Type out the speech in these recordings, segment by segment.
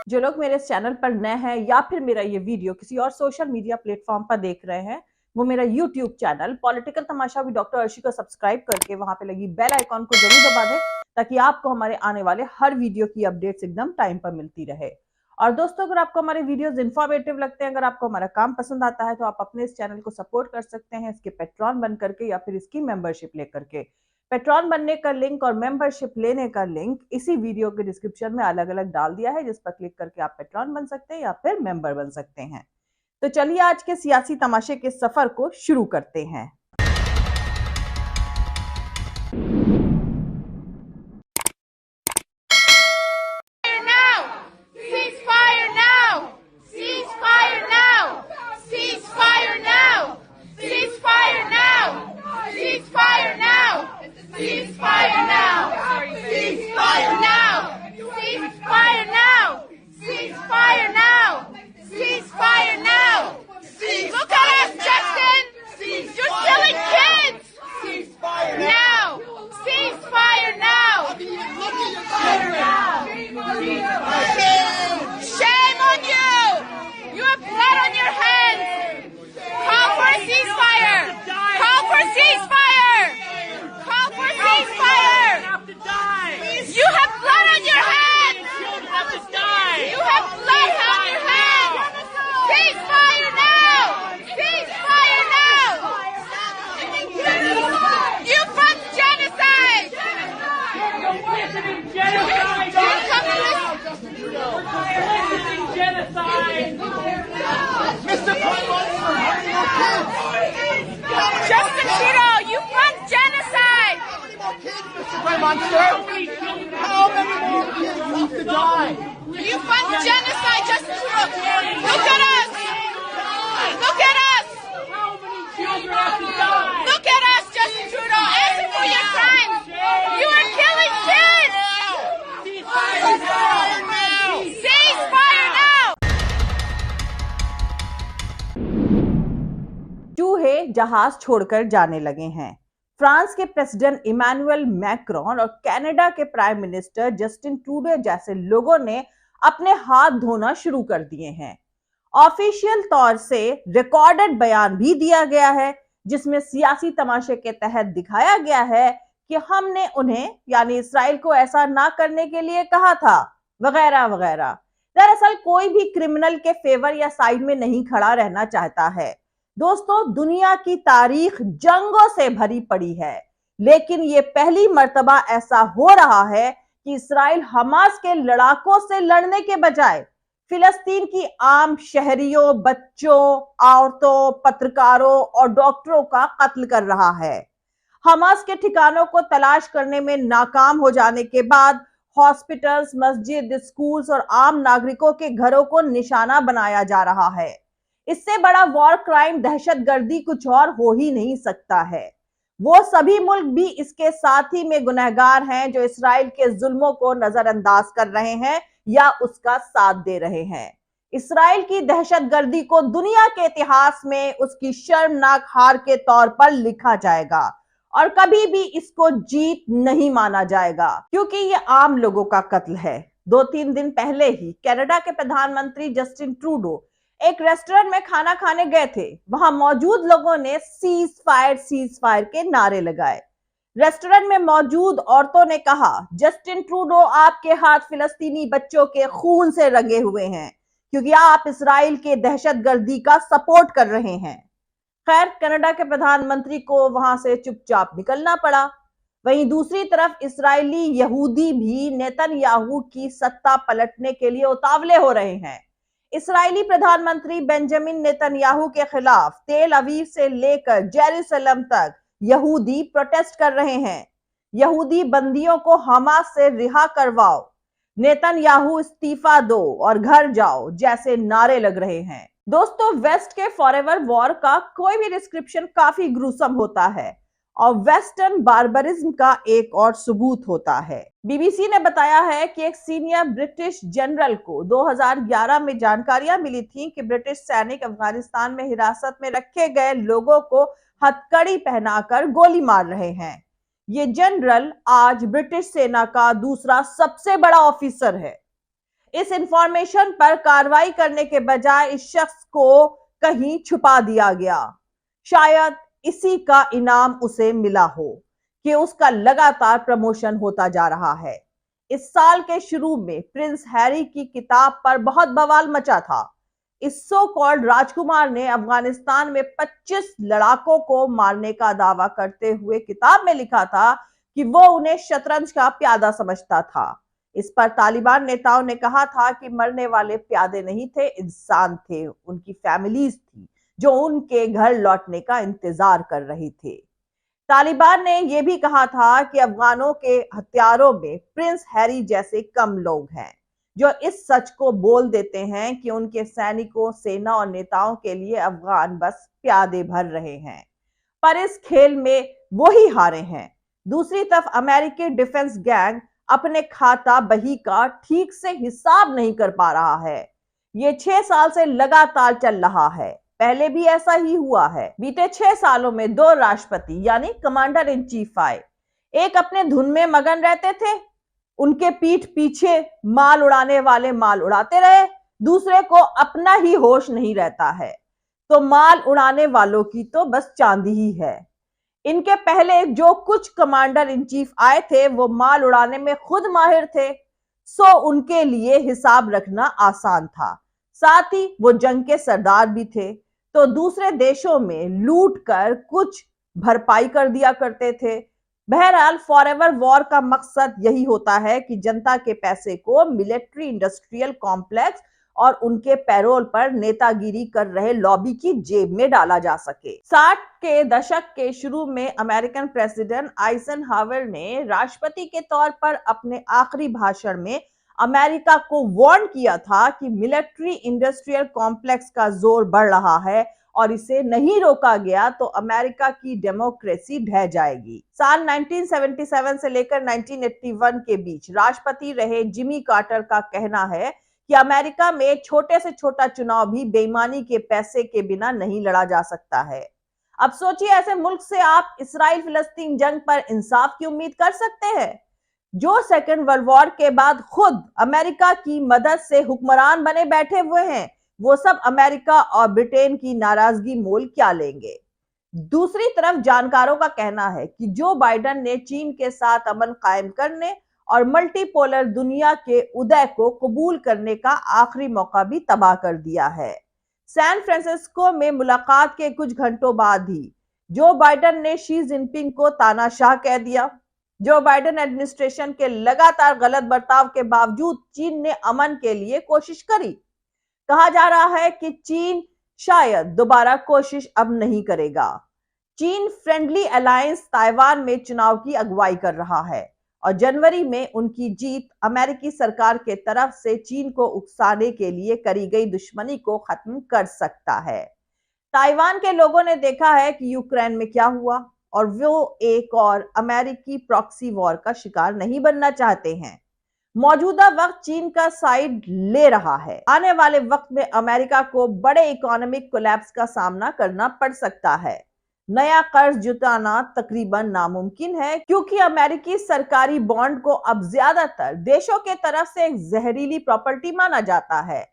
जो लोग मेरे इस चैनल पर नए हैं या फिर मेरा ये वीडियो किसी और सोशल मीडिया प्लेटफॉर्म पर देख रहे हैं, वो मेरा YouTube channel political Tamasha with doctor Arshi को सब्सक्राइब करके वहां पे लगी बेल आइकॉन को जरूर दबा दें, ताकि आपको हमारे आने वाले हर वीडियो की अपडेट्स एकदम टाइम पर मिलती रहे। और दोस्तों, अगर आपको हमारे वीडियोस इंफॉर्मेटिव लगते हैं, अगर आपको हमारा काम पसंद आता है, तो आप अपने इस चैनल को सपोर्ट कर सकते हैं इसके पेट्रॉन बन करके या फिर इसकी मेंबरशिप लेकर के। पेट्रॉन बनने का लिंक और मेंबरशिप लेने का लिंक इसी वीडियो के डिस्क्रिप्शन में अलग अलग डाल दिया है, जिस पर क्लिक करके आप पेट्रॉन बन सकते हैं या फिर मेंबर बन सकते हैं। तो चलिए आज के सियासी तमाशे के सफर को शुरू करते हैं। How many more kids have to die? You fund genocide, Justin Trudeau. Look at us. Look at us. How many children have to die? Look at us, Justin Trudeau. Answer for your crimes. You are killing kids. Ceasefire now! Ceasefire now. चूहे जहाज छोड़कर जाने लगे हैं। France के president Emmanuel Macron और Canada के prime minister Justin Trudeau जैसे लोगों ने अपने हाथ धोना शुरू कर दिए हैं। ऑफिशियल तौर से रिकॉर्डेड बयान भी दिया गया है, जिसमें सियासी तमाशे के तहत दिखाया गया है कि हमने उन्हें यानी इस्राइल को ऐसा ना करने के लिए कहा था, वगैरह वगैरह। दरअसल कोई भी क्रिमिनल के फेवर या साइड में नहीं खड़ा रहना चाहता है। दोस्तों, दुनिया की तारीख जंगों से भरी पड़ी है, लेकिन ये पहली मर्तबा ऐसा हो रहा है कि इस्राइल हमास के लड़ाकों से लड़ने के बजाय फिलिस्तीन की आम शहरियों, बच्चों, औरतों, पत्रकारों और डॉक्टरों का कत्ल कर रहा है। हमास के ठिकानों को तलाश करने में नाकाम हो जाने के बाद हॉस्पिटल्स, मस्जिद, स्कूल्स और आम नागरिकों के घरों को निशाना बनाया जा रहा है। इससे बड़ा वॉर क्राइम, दहशतगर्दी कुछ और हो ही नहीं सकता है। वो सभी मुल्क भी इसके साथ ही में गुनहगार हैं जो इस्राइल के जुल्मों को नजरअंदाज कर रहे हैं या उसका साथ दे रहे हैं। इस्राइल की दहशतगर्दी को दुनिया के इतिहास में उसकी शर्मनाक हार के तौर पर लिखा जाएगा और कभी भी इसको जीत नहीं माना जाएगा, क्योंकि ये आम लोगों का कत्ल है। 2-3 दिन पहले ही कनाडा के प्रधानमंत्री जस्टिन ट्रूडो एक रेस्टोरेंट में खाना खाने गए थे। वहां मौजूद लोगों ने सीज फायर के नारे लगाए। रेस्टोरेंट में मौजूद औरतों ने कहा, जस्टिन ट्रूडो, आपके हाथ फिलिस्तीनी बच्चों के खून से रंगे हुए हैं, क्योंकि आप इस्राइल के दहशतगर्दी का सपोर्ट कर रहे हैं। खैर, कनाडा के प्रधानमंत्री को वहां से चुपचाप निकलना पड़ा। वहीं दूसरी तरफ इस्राइली यहूदी भी नेतन्याहू की सत्ता पलटने के लिए उतावले हो रहे हैं। इस्राइली प्रधानमंत्री बेंजामिन नेतन्याहू के खिलाफ तेल अवीव से लेकर जेरूसलम तक यहूदी प्रोटेस्ट कर रहे हैं। यहूदी बंदियों को हमास से रिहा करवाओ, नेतन्याहू इस्तीफा दो और घर जाओ जैसे नारे लग रहे हैं। दोस्तों, वेस्ट के फॉरएवर वॉर का कोई भी डिस्क्रिप्शन काफी ग्रूसम होता है और वेस्टर्न बार्बरिज्म का एक और सबूत होता है। बीबीसी ने बताया है कि एक सीनियर ब्रिटिश जनरल को 2011 में जानकारियां मिली थी कि ब्रिटिश सैनिक अफगानिस्तान में हिरासत में रखे गए लोगों को हथकड़ी पहनाकर गोली मार रहे हैं। ये जनरल आज ब्रिटिश सेना का दूसरा सबसे बड़ा ऑफिसर है। इस इंफॉर्मेशन पर कार्रवाई करने के बजाय इस शख्स को कहीं छुपा दिया गया। शायद इसी का इनाम उसे मिला हो कि उसका लगातार प्रमोशन होता जा रहा है। इस साल के शुरू में प्रिंस हैरी की किताब पर बहुत बवाल मचा था। इस सो कॉल्ड राजकुमार ने अफगानिस्तान में 25 लड़ाकों को मारने का दावा करते हुए किताब में लिखा था कि वो उन्हें शतरंज का प्यादा समझता था। इस पर तालिबान नेताओं ने कहा था कि मरने वाले प्यादे नहीं थे, इंसान थे, उनकी फैमिलीज थी जो उनके घर लौटने का इंतजार कर रही थे। तालिबान ने यह भी कहा था कि अफगानों के हत्यारों में प्रिंस हैरी जैसे कम लोग हैं जो इस सच को बोल देते हैं कि उनके सैनिकों, सेना और नेताओं के लिए अफगान बस प्यादे भर रहे हैं, पर इस खेल में वो ही हारे हैं। दूसरी तरफ अमेरिकी डिफेंस गैंग अपने खाता बही का ठीक से हिसाब नहीं कर पा रहा है। ये 6 साल से लगातार चल रहा है। पहले भी ऐसा ही हुआ है। बीते 6 सालों में 2 राष्ट्रपति यानी कमांडर इन चीफ आए। एक अपने धुन में मगन रहते थे, उनके पीठ पीछे माल उड़ाने वाले माल उड़ाते रहे। दूसरे को अपना ही होश नहीं रहता है, तो माल उड़ाने वालों की तो बस चांदी ही है। इनके पहले जो कुछ कमांडर इन चीफ आए थे वो माल उड़ाने में खुद माहिर थे, सो उनके लिए हिसाब रखना आसान था। साथ ही वो जंग के सरदार भी थे, तो दूसरे देशों में लूट कर कुछ भरपाई कर दिया करते थे। बहरहाल फॉरएवर वॉर का मकसद यही होता है कि जनता के पैसे को मिलिट्री इंडस्ट्रियल कॉम्प्लेक्स और उनके पैरोल पर नेतागिरी कर रहे लॉबी की जेब में डाला जा सके। 60 के दशक के शुरू में अमेरिकन प्रेसिडेंट आइजनहावर ने राष्ट्रपति के तौर पर अपने आखिरी भाषण में अमेरिका को वार्न किया था कि मिलिट्री इंडस्ट्रियल कॉम्प्लेक्स का जोर बढ़ रहा है और इसे नहीं रोका गया तो अमेरिका की डेमोक्रेसी ढह जाएगी। साल 1977 से लेकर 1981 के बीच राष्ट्रपति रहे जिमी कार्टर का कहना है कि अमेरिका में छोटे से छोटा चुनाव भी बेईमानी के पैसे के बिना नहीं लड़ा जा सकता है। अब सोचिए, ऐसे मुल्क से आप इसराइल फिलिस्तीन जंग पर इंसाफ की उम्मीद कर सकते हैं, जो सेकेंड वर्ल्ड वॉर के बाद खुद अमेरिका की मदद से हुक्मरान बने बैठे हुए हैं। वो सब अमेरिका और ब्रिटेन की नाराजगी मोल क्या लेंगे। दूसरी तरफ जानकारों का कहना है कि जो बाइडेन ने चीन के साथ अमन कायम करने और मल्टीपोलर दुनिया के उदय को कबूल करने का आखिरी मौका भी तबाह कर दिया है। सैन फ्रांसिस्को में मुलाकात के कुछ घंटों बाद ही जो बाइडेन ने शी जिनपिंग को तानाशाह कह दिया। जो बाइडेन एडमिनिस्ट्रेशन के लगातार गलत बर्ताव के बावजूद चीन ने अमन के लिए कोशिश करी। कहा जा रहा है कि चीन शायद दोबारा कोशिश अब नहीं करेगा। चीन फ्रेंडली अलायंस ताइवान में चुनाव की अगुवाई कर रहा है और जनवरी में उनकी जीत अमेरिकी सरकार के तरफ से चीन को उकसाने के लिए करी गई दुश्मनी को खत्म कर सकता है। ताइवान के लोगों ने देखा है कि यूक्रेन में क्या हुआ और वो एक और अमेरिकी प्रॉक्सी वॉर का शिकार नहीं बनना चाहते हैं। मौजूदा वक्त चीन का साइड ले रहा है। आने वाले वक्त में अमेरिका को बड़े इकोनॉमिक कोलैप्स का सामना करना पड़ सकता है। नया कर्ज जुटाना तकरीबन नामुमकिन है, क्योंकि अमेरिकी सरकारी बॉन्ड को अब ज्यादातर देशों के तरफ से एक जहरीली प्रॉपर्टी माना जाता है।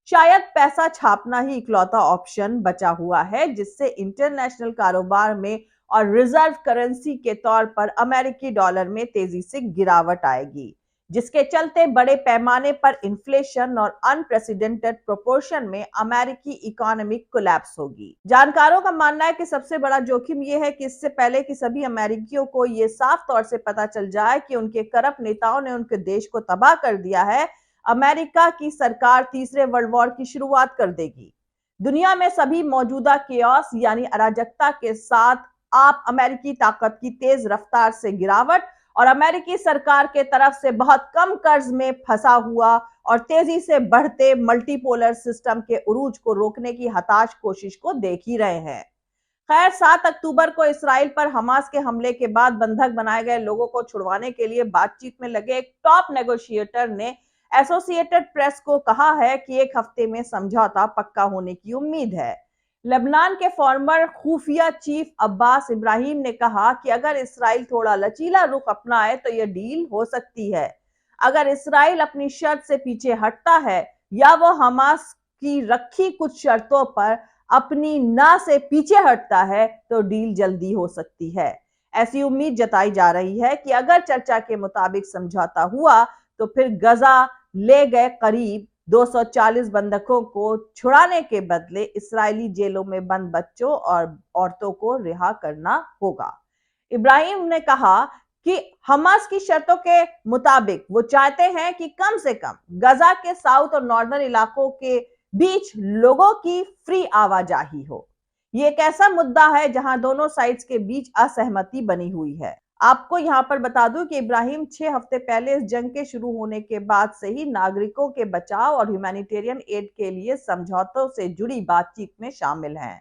शायद पैसा छापना ही इकलौता ऑप्शन बचा हुआ है जिससे इंटरनेशनल कारोबार में और रिजर्व करेंसी के तौर पर अमेरिकी डॉलर में तेजी से गिरावट आएगी, जिसके चलते बड़े पैमाने पर इन्फ्लेशन और अनप्रेसिडेंटेड प्रोपोर्शन में अमेरिकी इकोनॉमिक कोलैप्स होगी। जानकारों का मानना है कि सबसे बड़ा जोखिम यह है कि इससे पहले कि सभी अमेरिकियों को यह साफ तौर से पता चल जाए कि उनके करप्ट नेताओं ने उनके देश को तबाह कर दिया है, अमेरिका की सरकार तीसरे वर्ल्ड वॉर की शुरुआत कर देगी। दुनिया में सभी मौजूदा केओस यानी अराजकता के साथ आप अमेरिकी ताकत की तेज रफ्तार से गिरावट और अमेरिकी सरकार के तरफ से बहुत कम कर्ज में फंसा हुआ और तेजी से बढ़ते मल्टीपोलर सिस्टम के उरूज को रोकने की हताश कोशिश को देख ही रहे हैं। खैर, 7 अक्टूबर को इसराइल पर हमास के हमले के बाद बंधक बनाए गए लोगों को छुड़वाने के लिए बातचीत में लगे एक टॉप नेगोशिएटर ने एसोसिएटेड प्रेस को कहा है कि 1 हफ्ते में समझौता पक्का होने की उम्मीद है। लेबनान के फॉर्मर खुफिया चीफ अब्बास इब्राहिम ने कहा कि अगर इसराइल थोड़ा लचीला रुख अपनाए तो यह डील हो सकती है। अगर इसराइल अपनी शर्त से पीछे हटता है या वो हमास की रखी कुछ शर्तों पर अपनी ना से पीछे हटता है तो डील जल्दी हो सकती है। ऐसी उम्मीद जताई जा रही है कि अगर चर्चा के मुताबिक समझौता हुआ तो फिर गजा ले गए करीब 240 बंधकों को छुड़ाने के बदले इस्राएली जेलों में बंद बच्चों और औरतों को रिहा करना होगा। इब्राहिम ने कहा कि हमास की शर्तों के मुताबिक वो चाहते हैं कि कम से कम गजा के साउथ और नॉर्दर्न इलाकों के बीच लोगों की फ्री आवाजाही हो। ये एक ऐसा मुद्दा है जहां दोनों साइड्स के बीच असहमति बनी हुई है। आपको यहां पर बता दूं कि इब्राहिम 6 हफ्ते पहले इस जंग के शुरू होने के बाद से ही नागरिकों के बचाव और ह्यूमैनिटेरियन एड के लिए समझौतों से जुड़ी बातचीत में शामिल हैं।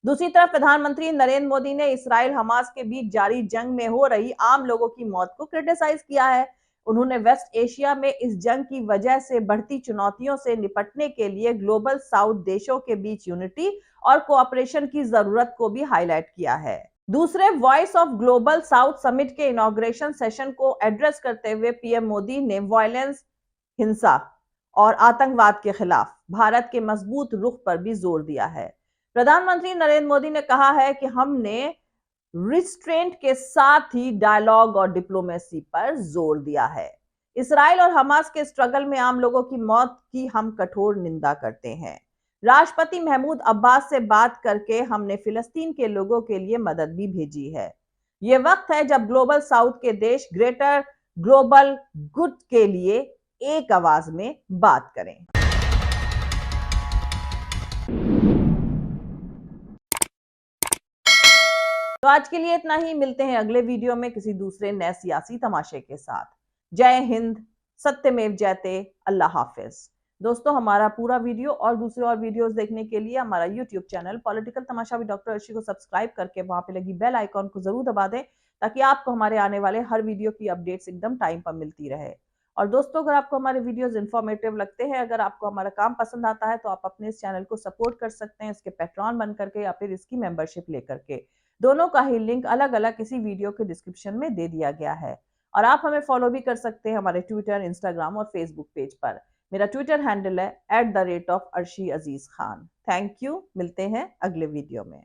दूसरी तरफ प्रधानमंत्री नरेंद्र मोदी ने इसराइल हमास के बीच जारी जंग में हो रही आम लोगों की मौत को क्रिटिसाइज किया है। उन्होंने वेस्ट एशिया में इस जंग की वजह से बढ़ती चुनौतियों से निपटने के लिए ग्लोबल साउथ देशों के बीच यूनिटी और कोऑपरेशन की जरूरत को भी हाईलाइट किया है। दूसरे voice of global south summit के इनॉग्रेशन सेशन को एड्रेस करते हुए पीएम मोदी ने वायलेंस, हिंसा और आतंकवाद के खिलाफ भारत के मजबूत रुख पर भी जोर दिया है। प्रधानमंत्री नरेंद्र मोदी ने कहा है कि हमने रिस्ट्रेंट के साथ ही डायलॉग और डिप्लोमेसी पर जोर दिया है। इसराइल और हमास के स्ट्रगल में आम लोगों की मौत की हम कठोर निंदा करते हैं। राष्ट्रपति महमूद अब्बास से बात करके हमने फिलिस्तीन के लोगों के लिए मदद भी भेजी है। ये वक्त है जब ग्लोबल साउथ के देश ग्रेटर ग्लोबल गुड के लिए एक आवाज में बात करें। तो आज के लिए इतना ही। मिलते हैं अगले वीडियो में किसी दूसरे नए सियासी तमाशे के साथ। जय हिंद, सत्यमेव जयते, अल्लाह हाफिज। दोस्तों, हमारा पूरा वीडियो और दूसरे और वीडियोस देखने के लिए हमारा YouTube channel political Tamasha with doctor Arshi को सब्सक्राइब करके वहां पे लगी बेल आइकॉन को जरूर दबा दें ताकि आपको हमारे आने वाले हर वीडियो की अपडेट्स एकदम टाइम पर मिलती रहे। और दोस्तों, अगर आपको हमारे वीडियोस इंफॉर्मेटिव लगते हैं, अगर आपको हमारा काम पसंद आता है, तो आप अपने इस चैनल को सपोर्ट कर सकते हैं इसके पैट्रॉन बन करके या फिर इसकी मेंबरशिप लेकर के। दोनों का ही लिंक अलग अलग इसी वीडियो के डिस्क्रिप्शन में दे दिया गया है। और आप हमें फॉलो भी कर सकते हैं हमारे ट्विटर, इंस्टाग्राम और फेसबुक पेज पर। मेरा ट्विटर हैंडल है @arshi Aziz Khan। Thank you. मिलते हैं अगले वीडियो में।